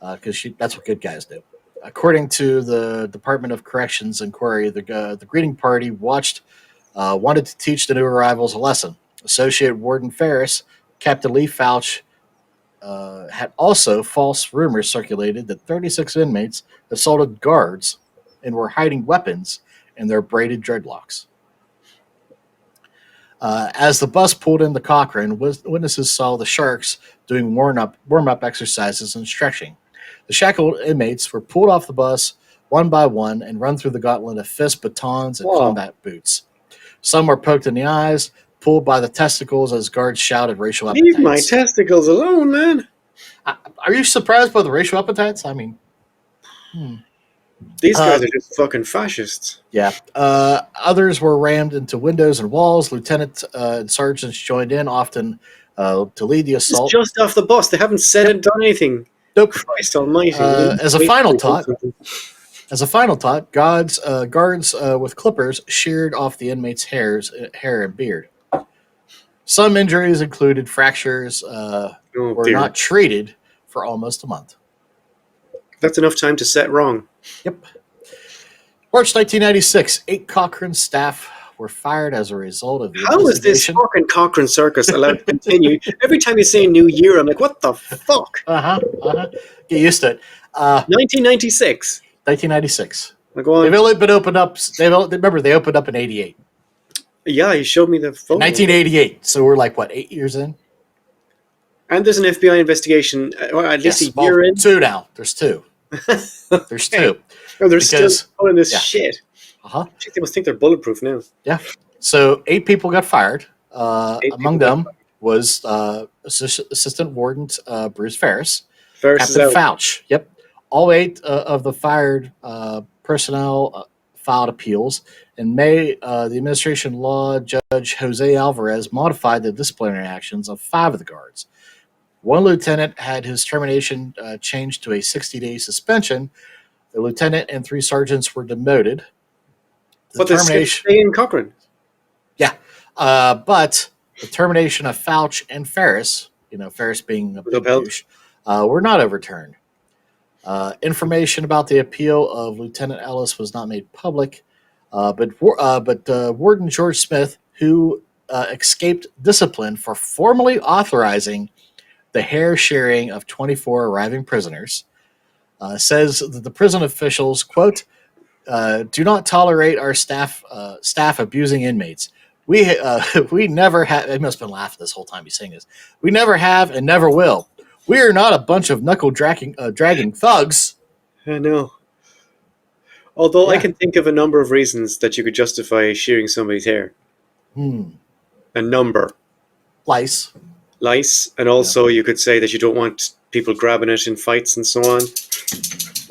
because that's what good guys do. According to the Department of Corrections inquiry, the greeting party wanted to teach the new arrivals a lesson. Associate Warden Ferris, Captain Lee Fouch, had also false rumors circulated that 36 inmates assaulted guards and were hiding weapons in their braided dreadlocks. As the bus pulled into Corcoran, witnesses saw the sharks doing warm-up exercises and stretching. The shackled inmates were pulled off the bus one by one and run through the gauntlet of fists, batons, and combat boots. Some were poked in the eyes, pulled by the testicles as guards shouted racial epithets. Leave my testicles alone, man. Are you surprised by the racial epithets? I mean, these guys are just fucking fascists. Yeah. Others were rammed into windows and walls. Lieutenants and sergeants joined in, often to lead the assault. It's just off the bus. They haven't said and done anything. Nope. Christ almighty. As a final thought, guards with clippers sheared off the inmates' hair and beard. Some injuries included fractures were not treated for almost a month. That's enough time to set wrong. Yep. March 1996, 8 Corcoran staff were fired as a result of the How is this fucking Corcoran circus allowed to continue? Every time you say New Year, I'm like, what the fuck? Get used to it. 1996. 1996. Go on. They've only been opened up. Remember, they opened up in 88. Yeah, you showed me the photo. 1988. So we're like, what, 8 years in? And there's an FBI investigation, or at least a year in. 2 now. There's 2. There's 2. Oh, they're still pulling this shit. They must think they're bulletproof now. Yeah. So 8 people got fired. Among them was Assistant Warden Bruce Ferris, Captain Fouch. Yep. All 8 of the fired personnel filed appeals. In May, the administration law judge Jose Alvarez modified the disciplinary actions of 5 of the guards. 1 lieutenant had his termination changed to a 60-day suspension. The lieutenant and 3 sergeants were demoted. But they stay in Corcoran. Yeah. But the termination of Fouch and Ferris, Ferris being a big douche, were not overturned. Information about the appeal of Lieutenant Ellis was not made public, but Warden George Smith, who escaped discipline for formally authorizing the hair shearing of 24 arriving prisoners, says that the prison officials, quote, do not tolerate our staff abusing inmates. We never have. I must have been laughing this whole time he's saying this. We never have and never will. We are not a bunch of knuckle dragging thugs. I know. Although I can think of a number of reasons that you could justify shearing somebody's hair. A number. Lice, and also you could say that you don't want people grabbing it in fights and so on.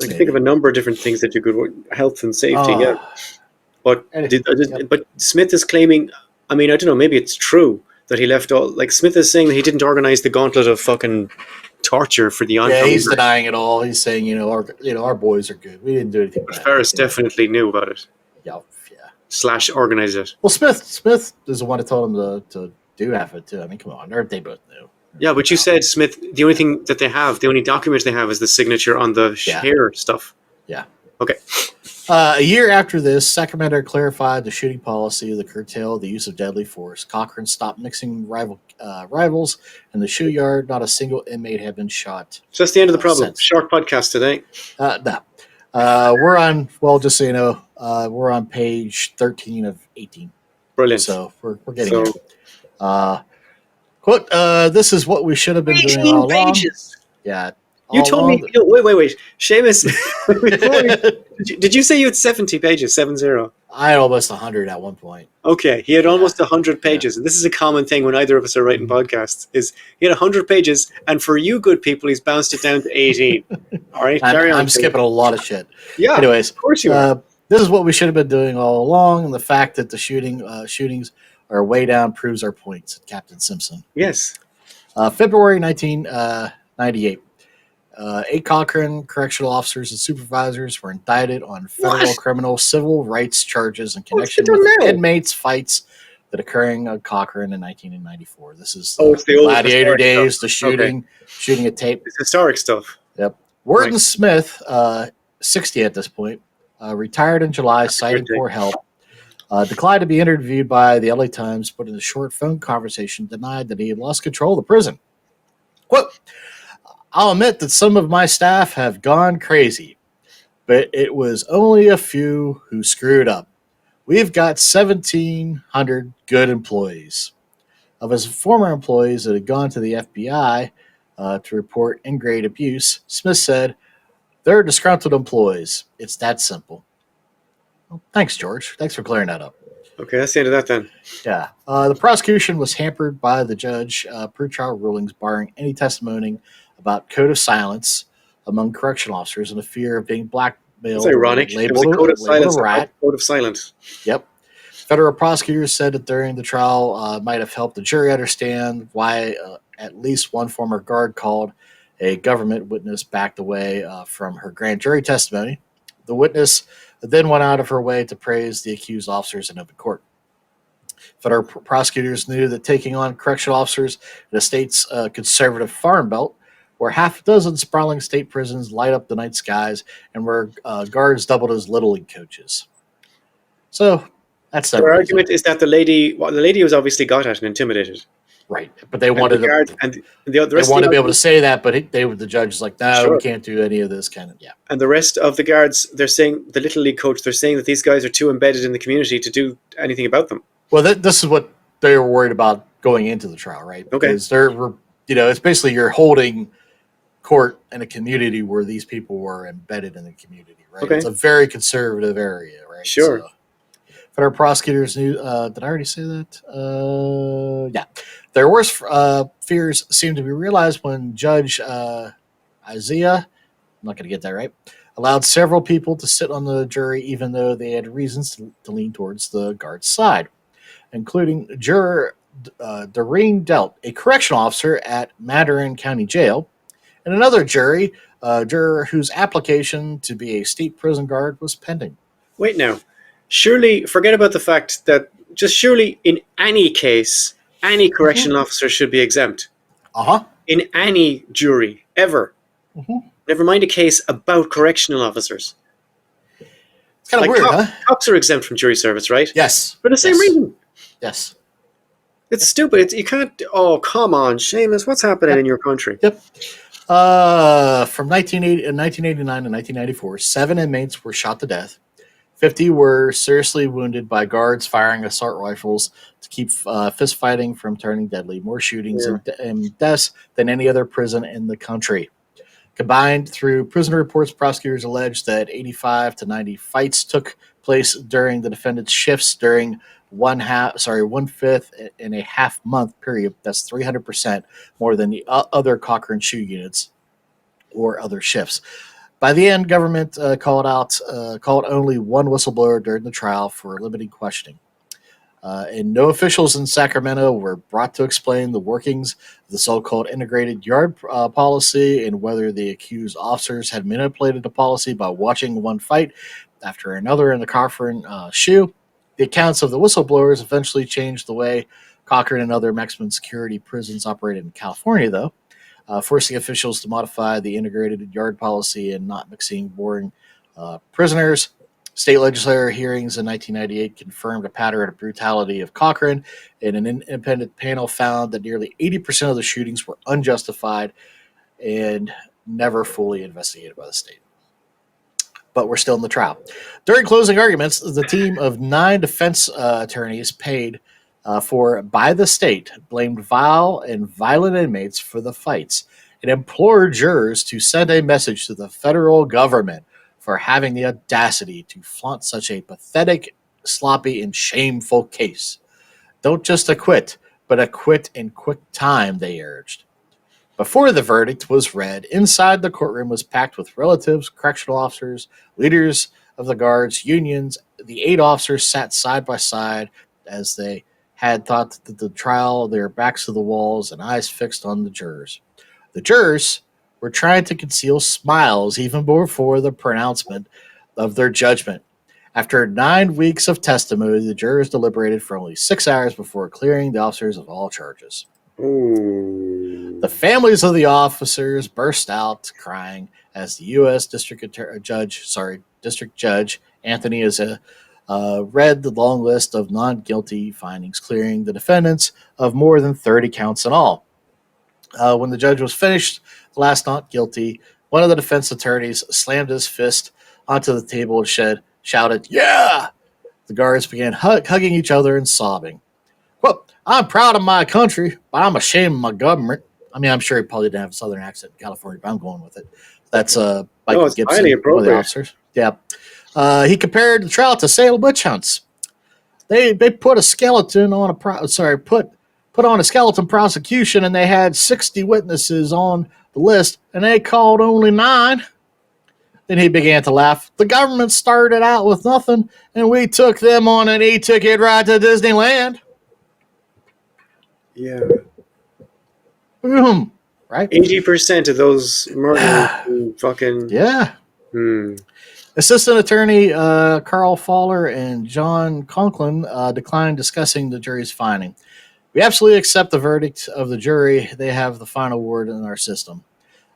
I can think of a number of different things that you could, health and safety, But but Smith is claiming, I mean, I don't know, maybe it's true that he left all, like Smith is saying that he didn't organize the gauntlet of fucking torture for the oncoming. Yeah, he's denying it all. He's saying, our boys are good. We didn't do anything bad. Ferris definitely knew about it. Yeah. / organize it. Well, Smith is the one that told him to do half of it too. I mean, come on, they both knew. Yeah, but you said Smith. The only thing that they have, the only document they have, is the signature on the hair stuff. Yeah. Okay. A year after this, Sacramento clarified the shooting policy that curtailed the use of deadly force. Corcoran stopped mixing rivals in the shoe yard. Not a single inmate had been shot. So that's the end of the problem. Since. Short podcast today. No. We're on. Well, just so you know, we're on page 13 of 18. Brilliant. So we're getting there. Quote, this is what we should have been doing all along. Yeah. You told me, wait. Seamus, did you say you had 70 pages, 70? I had almost 100 at one point. Okay, he had almost 100 pages. And this is a common thing when either of us are writing podcasts, is he had 100 pages, and for you good people, he's bounced it down to 18. All right, carry on. I'm skipping a lot of shit. Yeah, anyways, of course you are. This is what we should have been doing all along, and the fact that the shootings are way down proves our point, said Captain Simpson. Yes. February 1998. 8 Corcoran correctional officers and supervisors were indicted on federal criminal civil rights charges in connection with inmates' fights that occurring on Corcoran in 1994. This is the Gladiator days, the shooting, shooting a tape. It's historic stuff. Yep. Warden Smith 60 at this point, retired in July, citing birthday. poor health. Declined to be interviewed by the LA Times, but in a short phone conversation denied that he had lost control of the prison. Quote, I'll admit that some of my staff have gone crazy, but it was only a few who screwed up. We've got 1,700 good employees. Of his former employees that had gone to the FBI to report in-grade abuse, Smith said, they're disgruntled employees. It's that simple. Well, thanks, George. Thanks for clearing that up. Okay, that's the end of that then. Yeah. The prosecution was hampered by the judge pre-trial rulings barring any testimony about code of silence among correctional officers and the fear of being It's blackmailed ironic. or It was a code of labeled silence. a rat. Code of silence. Yep. Federal prosecutors said that during the trial might have helped the jury understand why at least one former guard called a government witness backed away from her grand jury testimony. The witness then went out of her way to praise the accused officers in open court. Federal prosecutors knew that taking on correctional officers in the state's conservative farm belt, where half a dozen sprawling state prisons light up the night skies and where guards doubled as little league coaches. So that's Their argument is that the lady was obviously got at and intimidated. right, but they wanted the guards, to. and the They rest wanted to of be the, able to say that, but the judge is like, no, Sure. we can't do any of this kind of. Yeah. and the rest of the guards, they're saying, the little league coach, they're saying that these guys are too embedded in the community to do anything about them. Well, this is what they were worried about going into the trial, right? Okay. Because it's basically you're holding court in a community where these people were embedded in the community, right? Okay. It's a very conservative area, right? Sure. So, federal prosecutors knew. Did I already say that? Yeah. Their worst fears seemed to be realized when Judge Isaiah, I'm not going to get that right, allowed several people to sit on the jury even though they had reasons to lean towards the guard's side, including juror Doreen Delt, a correctional officer at Mandarin County Jail, and another juror whose application to be a state prison guard was pending. Wait now. Surely, forget about the fact that just surely in any case, any correctional officer should be exempt. Uh-huh. In any jury, ever. Mm-hmm. Never mind a case about correctional officers. It's kind of weird, huh? Cops are exempt from jury service, right? Yes. For the same reason. Yes. It's stupid. You can't. Oh, come on, Seamus. What's happening in your country? Yep. From 1989 to 1994, 7 inmates were shot to death. 50 were seriously wounded by guards firing assault rifles to keep fist fighting from turning deadly. More shootings and deaths than any other prison in the country. Combined through prison reports, prosecutors alleged that 85 to 90 fights took place during the defendant's shifts during 1/5 and a half month period. That's 300% more than the other Corcoran shoe units or other shifts. By the end, government called only one whistleblower during the trial for limited questioning. And no officials in Sacramento were brought to explain the workings of the so-called integrated yard policy and whether the accused officers had manipulated the policy by watching one fight after another in the Corcoran shoe. The accounts of the whistleblowers eventually changed the way Corcoran and other maximum security prisons operated in California, though, forcing officials to modify the integrated yard policy and not mixing boring prisoners. State legislature hearings in 1998 confirmed a pattern of brutality of Corcoran, and an independent panel found that nearly 80% of the shootings were unjustified and never fully investigated by the state. But we're still in the trial. During closing arguments, the team of 9 defense attorneys paid for by the state blamed vile and violent inmates for the fights and implored jurors to send a message to the federal government for having the audacity to flaunt such a pathetic, sloppy, and shameful case. Don't just acquit, but acquit in quick time, they urged. Before the verdict was read, inside the courtroom was packed with relatives, correctional officers, leaders of the guards, unions. The 8 officers sat side by side as they had thought that the trial, their backs to the walls and eyes fixed on the jurors. The jurors were trying to conceal smiles even before the pronouncement of their judgment. After 9 weeks of testimony, the jurors deliberated for only 6 hours before clearing the officers of all charges. Ooh. The families of the officers burst out crying as the U.S. District Judge Anthony is read the long list of non-guilty findings, clearing the defendants of more than 30 counts in all. When the judge was finished, the last not guilty, one of the defense attorneys slammed his fist onto the table and shouted, "Yeah!" The guards began hugging each other and sobbing. Well, I'm proud of my country, but I'm ashamed of my government. I mean, I'm sure he probably didn't have a southern accent in California, but I'm going with it. That's Michael it's Gibson, highly one of the appropriate. officers. Yeah. He compared the trial to Salem witch hunts. They put a skeleton on put on a skeleton prosecution, and they had 60 witnesses on the list, and they called only 9. Then he began to laugh. The government started out with nothing, and we took them on an e-ticket ride to Disneyland. Yeah. Boom. Right? 80% of those murders fucking... Yeah. Assistant Attorney Carl Fowler and John Conklin declined discussing the jury's finding. We absolutely accept the verdict of the jury. They have the final word in our system.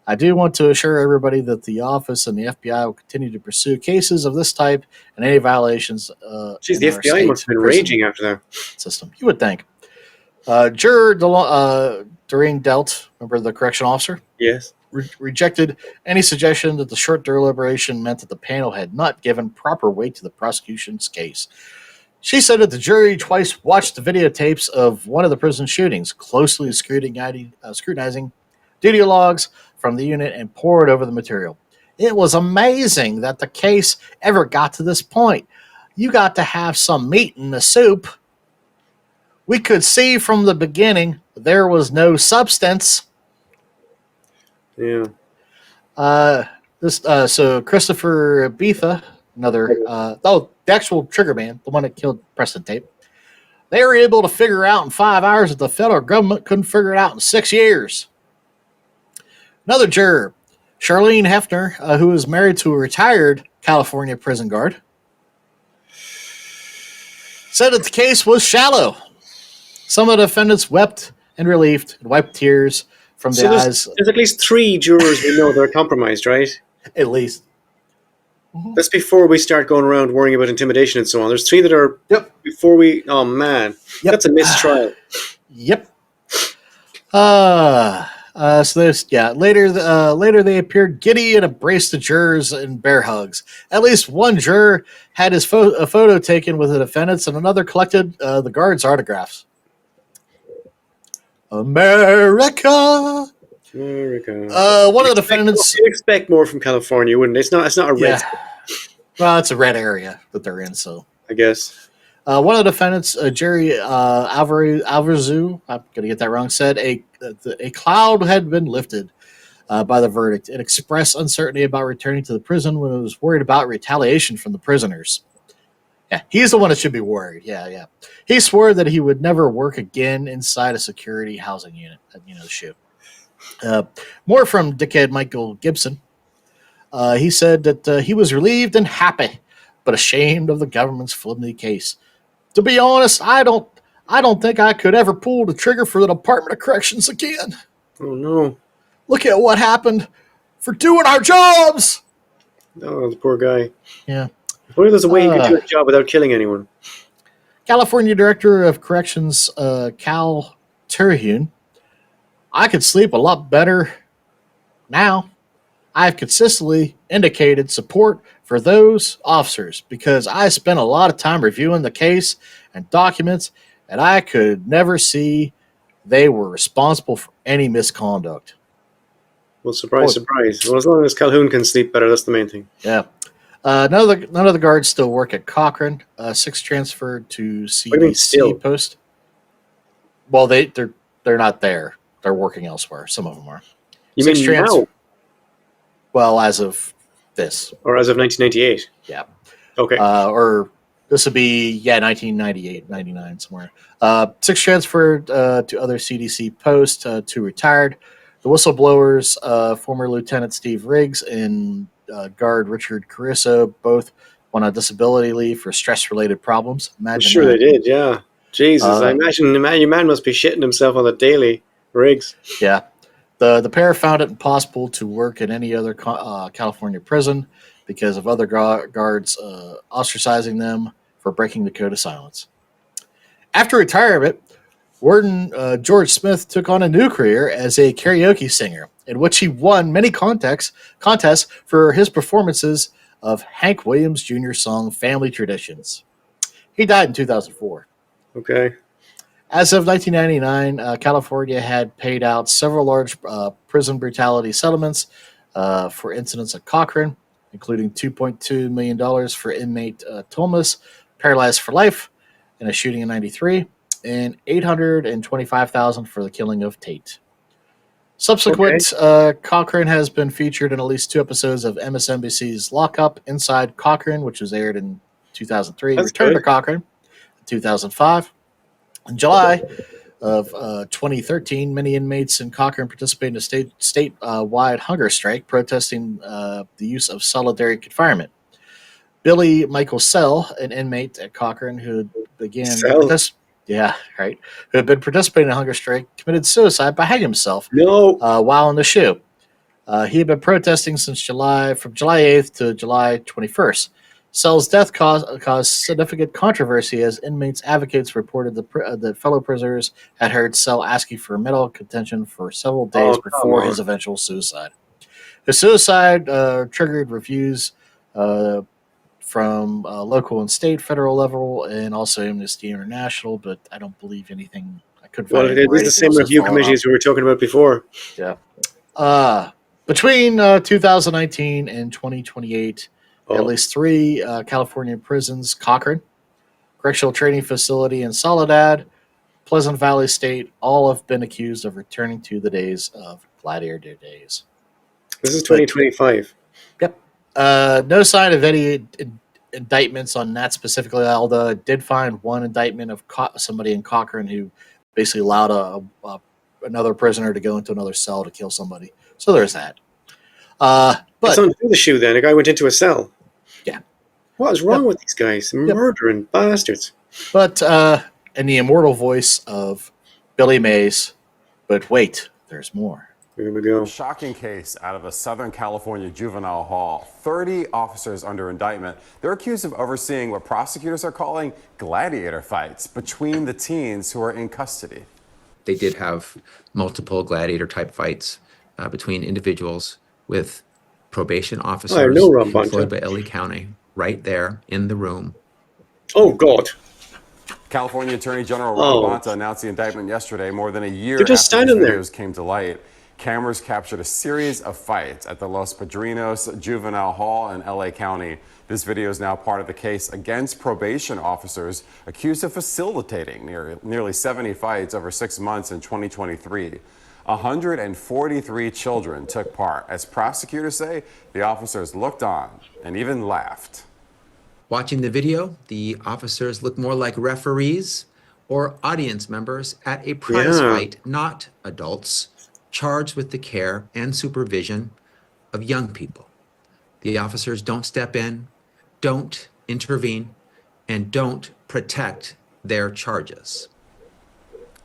I do want to assure everybody that the office and the FBI will continue to pursue cases of this type and any violations. Jeez, the FBI must have been raging after that system. You would think. Juror Doreen Delt, remember the correction officer? Yes. Rejected any suggestion that the short deliberation meant that the panel had not given proper weight to the prosecution's case. She said that the jury twice watched the videotapes of one of the prison shootings, closely scrutinizing duty logs from the unit and pored over the material. It was amazing that the case ever got to this point. You got to have some meat in the soup. We could see from the beginning there was no substance. Yeah. So Christopher Betha, another the actual trigger man, the one that killed Preston Tate, they were able to figure out in 5 hours that the federal government couldn't figure it out in 6 years. Another juror, Charlene Hefner, who is married to a retired California prison guard, said that the case was shallow. Some of the defendants wept in relief and wiped tears from their eyes. There's at least 3 jurors we know that are compromised, right? At least. That's before we start going around worrying about intimidation and so on. There's 3 that are before we... Oh, man. Yep. That's a mistrial. Yep. So there's, later they appeared giddy and embraced the jurors in bear hugs. At least one juror had a photo taken with the defendants, and another collected the guards' autographs. America. One of the defendants. You expect more from California, wouldn't it? It's not a red. Well, it's a red area that they're in, so I guess. One of the defendants, Jerry Alvarez, I'm going to get that wrong, said a cloud had been lifted by the verdict and expressed uncertainty about returning to the prison when it was worried about retaliation from the prisoners. Yeah, he's the one that should be worried. Yeah. He swore that he would never work again inside a security housing unit. The shoe. More from dickhead Michael Gibson. He said that he was relieved and happy, but ashamed of the government's flimsy case. To be honest, I don't think I could ever pull the trigger for the Department of Corrections again. Oh no! Look at what happened for doing our jobs. Oh, the poor guy. Yeah. What if there's a way you can do a job without killing anyone? California Director of Corrections, Cal Terhune. I could sleep a lot better now. I've consistently indicated support for those officers because I spent a lot of time reviewing the case and documents, and I could never see they were responsible for any misconduct. Well, surprise. Well, as long as Calhoun can sleep better, that's the main thing. Yeah. None of the guards still work at Corcoran. 6 transferred to CDC post. Well, they're not there. They're working elsewhere. Some of them are. You mean now? Well, as of this. Or as of 1998? Yeah. Okay. Or this would be, 1998, 99, somewhere. 6 transferred to other CDC posts, 2 retired. The whistleblowers, former Lieutenant Steve Riggs and guard Richard Caruso, both went on disability leave for stress-related problems. I'm sure they did, yeah. Jesus, I imagine your man must be shitting himself on the daily, Riggs. Yeah. The pair found it impossible to work in any other California prison because of other guards ostracizing them for breaking the code of silence. After retirement, Warden George Smith took on a new career as a karaoke singer, in which he won many contests for his performances of Hank Williams Jr.'s song Family Traditions. He died in 2004. Okay. As of 1999, California had paid out several large prison brutality settlements for incidents at Corcoran, including $2.2 million for inmate Thomas, paralyzed for life in a shooting in '93, and $825,000 for the killing of Tate. Okay. Subsequent, Corcoran has been featured in at least 2 episodes of MSNBC's Lockup Inside Corcoran, which was aired in 2003, That's Return to good. Corcoran in 2005. In July of 2013, many inmates in Corcoran participated in a statewide hunger strike protesting the use of solitary confinement. Billy Michael Sell, an inmate at Corcoran who began Sell. who had been participating in a hunger strike, committed suicide by hanging himself No. while in the shoe. He had been protesting since from July 8th to July 21st. Sell's death caused significant controversy as inmates advocates reported that fellow prisoners had heard Sell asking for medical attention for several days Oh, come before on. his eventual suicide. His suicide triggered reviews from local and state, federal level, and also Amnesty International, but I don't believe anything. I couldn't find Well, it anything where is the anything same else has review followed up. committees we were talking about before. Yeah. Between 2019 and 2028, at Oh, least 3 California prisons, Corcoran, Correctional Training Facility in Soledad, Pleasant Valley State, all have been accused of returning to the days of gladiator days. this is But 2025. yep, no sign of any indictments on that specifically. Although it did find one indictment of somebody in Corcoran who basically allowed another prisoner to go into another cell to kill somebody. So there's that. It's But on the shoe then. A guy went into a cell. yeah, What is wrong yep, with these guys? yep. Murdering bastards. But in the immortal voice of Billy Mays, but wait, there's more. Here we A go. shocking case out of a Southern California juvenile hall. 30 officers under indictment. They're accused of overseeing what prosecutors are calling gladiator fights between the teens who are in custody. They did have multiple gladiator type fights between individuals with probation I officers know Rob employed Bonta. by LA County right there in the room. Oh, God. California Attorney General Ron Oh. Bonta announced the indictment yesterday, more than a year They're just after these standing there. videos came to light. Cameras captured a series of fights at the Los Padrinos Juvenile Hall in LA County. This video is now part of the case against probation officers accused of facilitating nearly 70 fights over 6 months in 2023. 143 children took part. As prosecutors say, the officers looked on and even laughed. Watching the video, the officers look more like referees or audience members at a prize Yeah. fight, not adults charged with the care and supervision of young people. The officers don't step in, don't intervene, and don't protect their charges.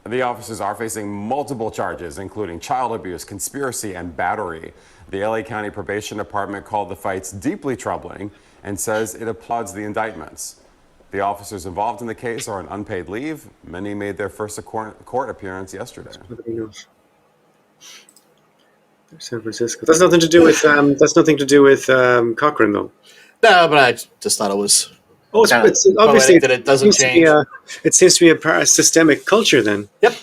The officers are facing multiple charges, including child abuse, conspiracy, and battery. The LA County Probation Department called the fights deeply troubling and says it applauds the indictments. The officers involved in the case are on unpaid leave. Many made their first court appearance yesterday. Nobody knows. San Francisco. That's nothing to do with. That's nothing to do with Cochrane, though. No, but I just thought it was Oh, kind of it's obviously poetic that it doesn't seems to be change. it seems to be a systemic culture then Yep.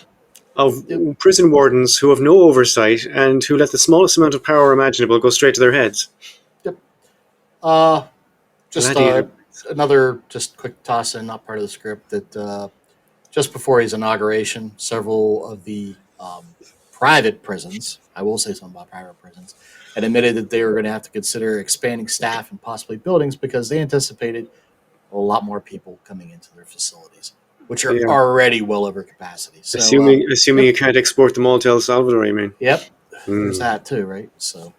of prison wardens who have no oversight and who let the smallest amount of power imaginable go straight to their heads. Yep. Just Gladiator. another just quick toss in, not part of the script, that just before his inauguration, several of the private prisons, I will say something about private prisons, had admitted that they were going to have to consider expanding staff and possibly buildings because they anticipated a lot more people coming into their facilities, which are Yeah. already well over capacity. So, Assuming yep. you can't export them all to El Salvador, I mean. Yep, Mm. there's that too, right? So,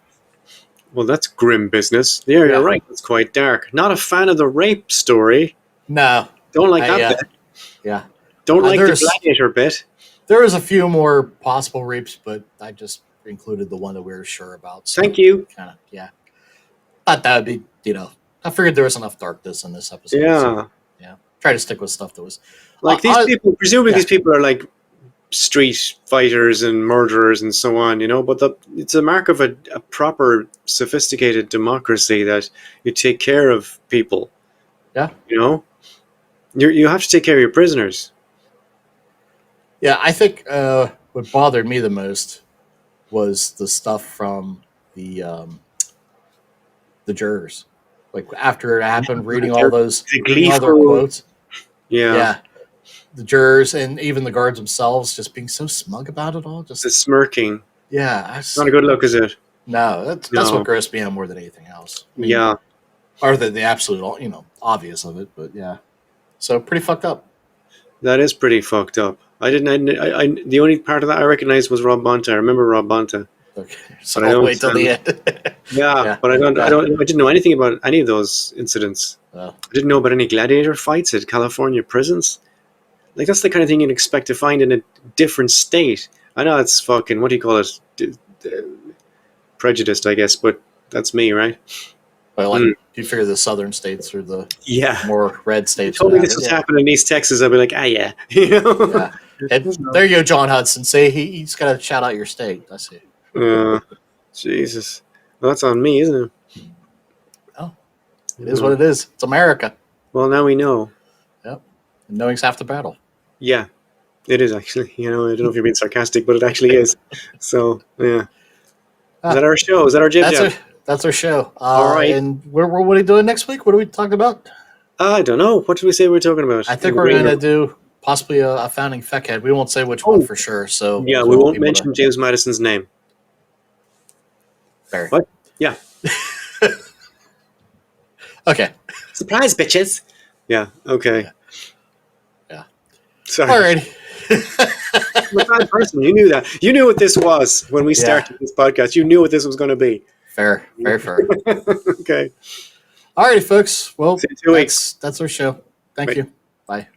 Well, that's grim business. Yeah, Yeah. you're right. It's quite dark. Not a fan of the rape story. no, Don't like I, that bit. yeah. Don't like the there's- gladiator bit. There was a few more possible rapes, but I just included the one that we were sure about. So Thank you. kind of, yeah. Thought that would be, I figured there was enough darkness in this episode. Yeah. So, yeah. Try to stick with stuff that was. Like these people, presumably yeah. these people are like street fighters and murderers and so on, but it's a mark of a proper sophisticated democracy that you take care of people. Yeah. You have to take care of your prisoners. Yeah, I think what bothered me the most was the stuff from the jurors. Like after it happened, reading all those other quotes. Yeah. The jurors and even the guards themselves just being so smug about it all. Just the smirking. Yeah. It's not a good look, is it? No, that's what grossed me out more than anything else. I mean, yeah. Or the absolute, obvious of it, but yeah. So pretty fucked up. That is pretty fucked up. The only part of that I recognized was Rob Bonta. I remember Rob Bonta. Okay, so I'll wait till the end. Yeah, but I didn't know anything about any of those incidents. I didn't know about any gladiator fights at California prisons. Like, that's the kind of thing you'd expect to find in a different state. I know it's fucking, what do you call it? Prejudiced, I guess, but that's me, right? Well, do you figure the southern states or the more red states? If you told me this was happening in East Texas, I'd be like, yeah. Yeah. And there you go, John Hudson. Say he's got to shout out your state. I see. Jesus. Well, that's on me, isn't it? Oh, it is what it is. It's America. Well, now we know. Yep. And knowing's half the battle. Yeah, it is actually. I don't know if you're being sarcastic, but it actually is. So, yeah. Is that our show? Is that our JIB? That's our show. All right. And what are we doing next week? What are we talking about? I don't know. What did we say we were talking about? I think we're going to do possibly a founding feckhead. We won't say which one for sure. So yeah, we won't mention James Madison's name. Fair. What? Yeah. Okay. Surprise, bitches. Yeah. Okay. Yeah. Sorry. All right. I'm a bad person. You knew that. You knew what this was when we started this podcast. You knew what this was going to be. Fair. Very fair. Okay. All righty, folks. Well, see you in 2 weeks. That's our show. Thank you. Bye.